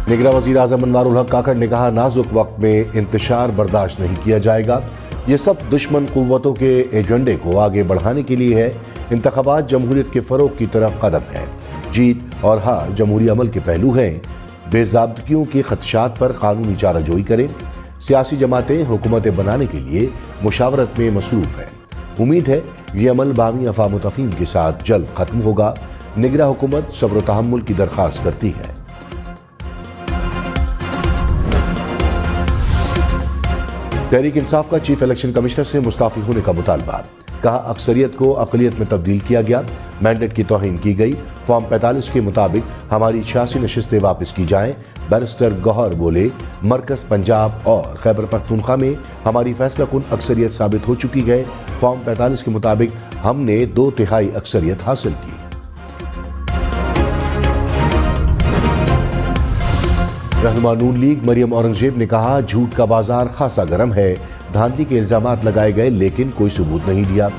निगरान वज़ीर आज़म अनवारुल हक काकड़ ने कहा, नाजुक वक्त में इंतशार बर्दाश्त नहीं किया जाएगा। ये सब दुश्मन कुव्वतों के एजेंडे को आगे बढ़ाने के लिए है। इंतखाबात जमहूरियत के फ़रोग़ की तरफ कदम है। जीत और हार जमहूरी अमल के पहलू हैं। बेज़ाब्तगियों के खदशात पर कानूनी चाराजोई करें। सियासी जमातें हुकूमतें बनाने के लिए मुशावरत में मसरूफ़ हैं। उम्मीद है ये अमल बामी अफ़ाम तफ़हीम के साथ जल्द ख़त्म होगा। निगरान हुकूमत सब्र व तहम्मुल की दरख्वास्त करती है। तहरीक इंसाफ का चीफ इलेक्शन कमिश्नर से मुस्ताफ़ी होने का मुतालबा। कहा, अक्सरियत को अक़लियत में तब्दील किया गया, मैंडेट की तौहीन की गई। फॉर्म 45 के मुताबिक हमारी 86 नशिस्तें वापस की जाएं। बैरिस्टर गौहर बोले, मरकज़ पंजाब और खैबर पख्तूनख्वा में हमारी फैसला कुन अक्सरियत साबित हो चुकी है। फॉर्म 45 के मुताबिक हमने 2/3 अक्सरियत हासिल की। रहनुमा नून लीग मरियम औरंगजेब ने कहा, झूठ का बाजार खासा गर्म है। धांधली के इल्जामात लगाए गए लेकिन कोई सबूत नहीं दिया।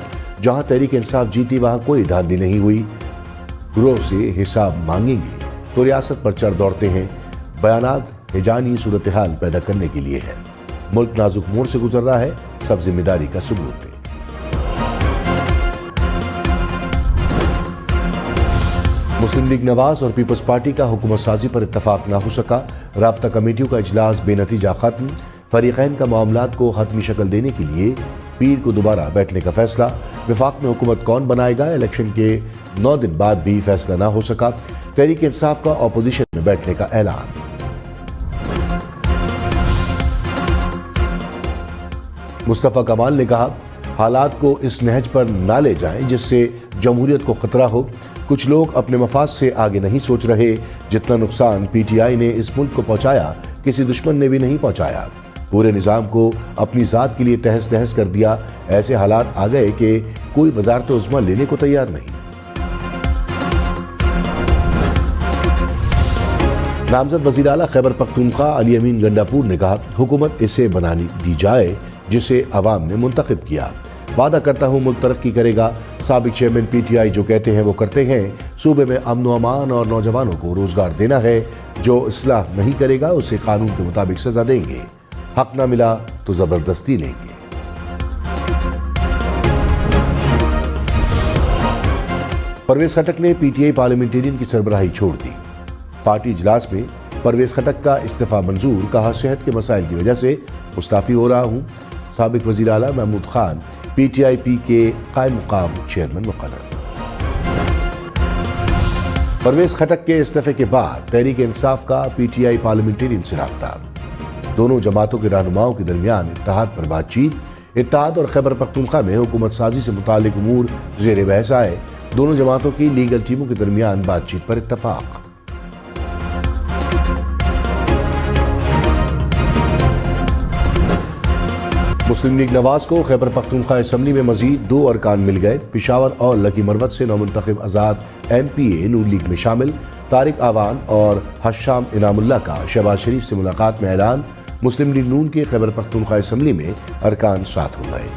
जहां तहरीक इंसाफ जीती वहां कोई धांधली नहीं हुई। गिरोह से हिसाब मांगेंगे तो रियासत पर चढ़ दौड़ते हैं। बयानात हिजानी सूरत हाल पैदा करने के लिए है। मुल्क नाजुक मोड़ से गुजर रहा है, सब जिम्मेदारी का सबूत है। मुस्लिम लीग नवाज और पीपल्स पार्टी का हुकूमत साजी पर इत्तफाक न हो सका। राब्ता कमेटियों का इजलास बेनतीजा खत्म। फरीकैन का मामलात को हतमी शक्ल देने के लिए पीर को दोबारा बैठने का फैसला। वफाक में हुकूमत कौन बनाएगा, इलेक्शन के 9 दिन बाद भी फैसला न हो सका। तहरीक इंसाफ का अपोजिशन में बैठने का ऐलान। मुस्तफा कमाल ने कहा, हालात को इस नहज पर ना ले जाएं जिससे जमहूरियत को खतरा हो। कुछ लोग अपने मफाद से आगे नहीं सोच रहे। जितना नुकसान पीटीआई ने इस मुल्क को पहुंचाया किसी दुश्मन ने भी नहीं पहुंचाया। पूरे निज़ाम को अपनी ज़ात के लिए तहस नहस कर दिया। ऐसे हालात आ गए कि कोई वज़ारत उज़्मा लेने को तैयार नहीं। नामजद वज़ीर आला खैबर पख्तूनख्वा अली अमीन गंडापुर ने कहा, हुकूमत इसे बनानी दी जाए जिसे अवाम ने मुंतखब किया। वादा करता हूँ मुल्क तरक्की करेगा। साबिक चेयरमैन पीटीआई जो कहते हैं वो करते हैं। सूबे में अमन व अमान और नौजवानों को रोजगार देना है। जो इस्लाह नहीं करेगा उसे कानून के मुताबिक सजा देंगे। हक ना मिला तो जबरदस्ती लेंगे। परवेज खटक ने पीटीआई पार्लियामेंटेरियन की सरबराही छोड़ दी। पार्टी इजलास में परवेज खटक का इस्तीफा मंजूर। कहा, सेहत के मसाइल की वजह से मुस्ताफी हो रहा हूँ। साबिक वजीर आला महमूद खान पीटीआईपी के कायम मुकाम चेयरमैन मुकर्रर। परवेज खटक के इस्तीफे के बाद तहरीक इंसाफ का पीटीआई पार्लियामेंटेरियन से राब्ता। दोनों जमातों के रहनुमाओं के दरमियान इत्तेहाद पर बातचीत। इत्तेहाद और खैबर पख्तूनख्वा में हुकूमत साजी से मुतालिक उमूर ज़ेर बहस आए। दोनों जमातों की लीगल टीमों के दरमियान बातचीत पर इत्तफाक। मुस्लिम लीग नवाज को खैबर पख्तूनख्वा असम्बली में मजीद 2 अरकान मिल गए। पिशावर और लकी मरवत से नौमुंतखब आज़ाद एमपीए नून लीग में शामिल। तारिक आवान और हशाम इनामुल्ला का शहबाज शरीफ से मुलाकात में ऐलान। मुस्लिम लीग नून के खैबर पख्तूनख्वा असम्बली में अरकान 7 हो गए।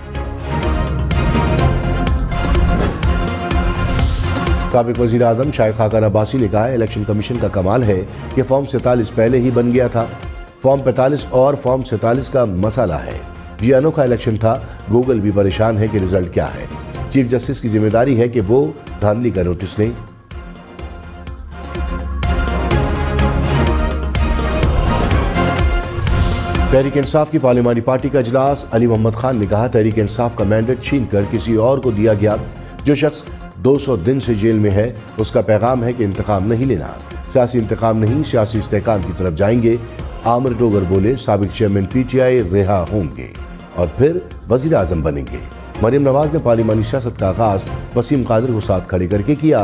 साबिक वज़ीर आज़म शाइख खाकन अब्बासी ने कहा, इलेक्शन कमीशन का कमाल है कि फॉर्म 47 पहले ही बन गया था। फॉर्म 45 और फॉर्म 47 का मसला है। ये अनोखा इलेक्शन था। गूगल भी परेशान है कि रिजल्ट क्या है। चीफ जस्टिस की जिम्मेदारी है कि वो धांधली का नोटिस लें। तहरीक इंसाफ की पार्लिमानी पार्टी का इजलास। अली मोहम्मद खान ने कहा, तहरीक इंसाफ का मैंडेट छीन कर किसी और को दिया गया। जो शख्स 200 दिन से जेल में है उसका पैगाम है कि इंतकाम नहीं लेना। सियासी इंतकाम नहीं, सियासी इस्तेहकाम की तरफ जाएंगे। आमिर डोगर बोले, साबिक चेयरमैन पीटीआई रिहा होंगे और फिर वजीर आजम बनेंगे। मरियम नवाज ने पार्लिमानी सियासत का आगाज वसीम कादिर को साथ खड़े करके किया।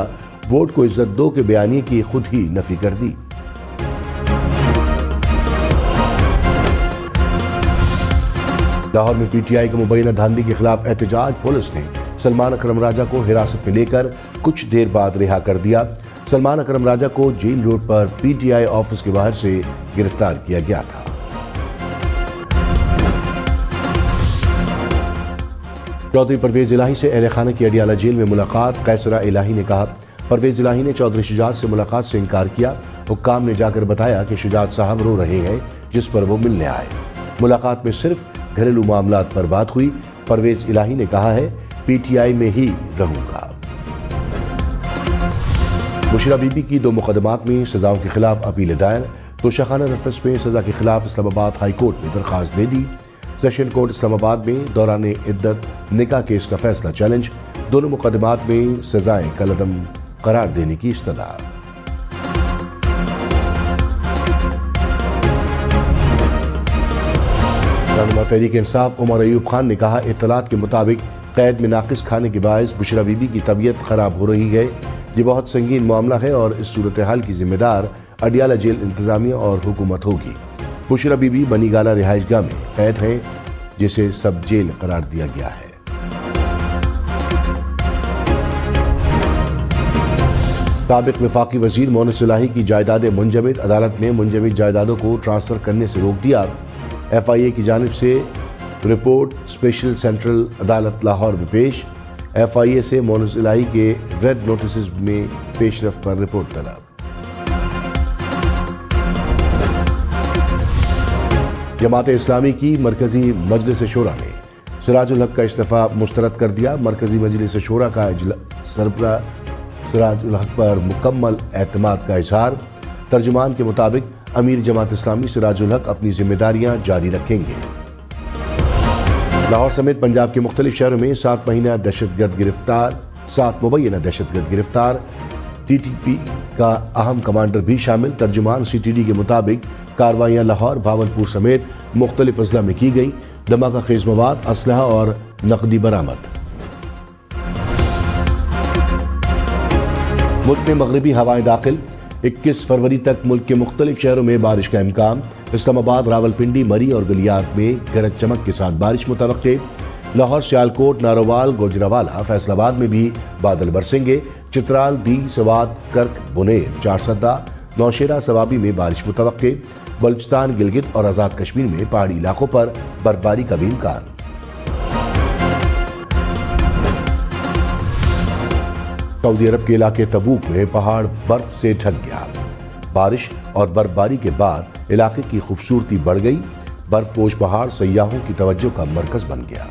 वोट को इज्जत दो के बयानी की खुद ही नफी कर दी। लाहौर में पीटीआई के मुबैना धांधली के खिलाफ एहतजाज। पुलिस ने सलमान अकरम राजा को हिरासत में लेकर कुछ देर बाद रिहा कर दिया। सलमान अकरम राजा को जेल रोड पर पीटीआई ऑफिस के बाहर से गिरफ्तार किया गया था। चौधरी परवेज इलाही से अहले खाना की अडियाला जेल में मुलाकात। कैसरा इलाही ने कहा, परवेज इलाही ने चौधरी शुजात से मुलाकात से इनकार किया। حکام نے جا کر بتایا کہ شجاعت صاحب رو رہے ہیں، جس پر وہ ملنے آئے۔ ملاقات میں صرف گھریلو معاملات پر بات ہوئی۔ پرویز الہی نے کہا ہے، پی ٹی آئی میں ہی رہوں گا۔ بشرا بی بی کی 2 مقدمات میں سزاؤں کے خلاف اپیل دائر۔ توشہ خانہ نفس میں سزا کے خلاف اسلام آباد ہائی کورٹ میں درخواست دے دی۔ سیشن کورٹ اسلام آباد میں دوران عدت نکاح کیس کا فیصلہ چیلنج۔ دونوں مقدمات میں سزائیں کالعدم قرار دینے کی استدعا۔ رہنما تحریک انصاف عمر ایوب خان نے کہا، اطلاعات کے مطابق قید میں ناقص کھانے کے باعث بشرا بی بی کی طبیعت خراب ہو رہی ہے۔ یہ بہت سنگین معاملہ ہے اور اس صورتحال کی ذمہ دار اڈیالہ جیل انتظامیہ اور حکومت ہوگی۔ بشرا بی بی بنی گالہ رہائش گاہ میں قید ہیں، جسے سب جیل قرار دیا گیا ہے۔ سابق وفاقی وزیر مونس الہی کی جائیدادیں منجمد۔ عدالت نے منجمد جائیدادوں کو ٹرانسفر کرنے سے روک دیا۔ ایف آئی اے کی جانب سے رپورٹ اسپیشل سینٹرل عدالت لاہور میں پیش۔ ایف آئی اے سے مونس الہی کے ریڈ نوٹسز میں پیش رفت پر رپورٹ طلب۔ جماعت اسلامی کی مرکزی مجلس شورا نے سراج الحق کا استعفیٰ مسترد کر دیا۔ مرکزی مجلس شورا کا سربراہ سراج الحق پر مکمل اعتماد کا اظہار۔ ترجمان کے مطابق امیر جماعت اسلامی سراج الحق اپنی ذمہ داریاں جاری رکھیں گے۔ لاہور سمیت پنجاب کے مختلف شہروں میں 7 مبینہ دہشت گرد گرفتار۔ ٹی ٹی پی کا اہم کمانڈر بھی شامل۔ ترجمان سی ٹی ڈی کے مطابق کارروائیاں لاہور، بھاولپور سمیت مختلف اضلاع میں کی گئیں۔ دھماکہ خیز مواد، اسلحہ اور نقدی برآمد۔ ملک میں مغربی ہوائیں داخل۔ 21 فروری تک ملک کے مختلف شہروں میں بارش کا امکان۔ اسلام آباد، راولپنڈی، مری اور گلیات میں گرج چمک کے ساتھ بارش متوقع۔ لاہور، سیالکوٹ، نارووال، گوجرانوالہ، فیصل آباد میں بھی بادل برسیں گے۔ چترال، دی، سوات، کرک، بنیر، چارسدہ، نوشیرہ، سوابی میں بارش متوقع۔ بلوچستان، گلگت اور آزاد کشمیر میں پہاڑی علاقوں پر برفباری کا بھی امکان۔ سعودی عرب کے علاقے تبوک میں پہاڑ برف سے ڈھک گیا۔ بارش اور برفباری کے بعد علاقے کی خوبصورتی بڑھ گئی۔ برف پوش پہاڑ سیاحوں کی توجہ کا مرکز بن گیا۔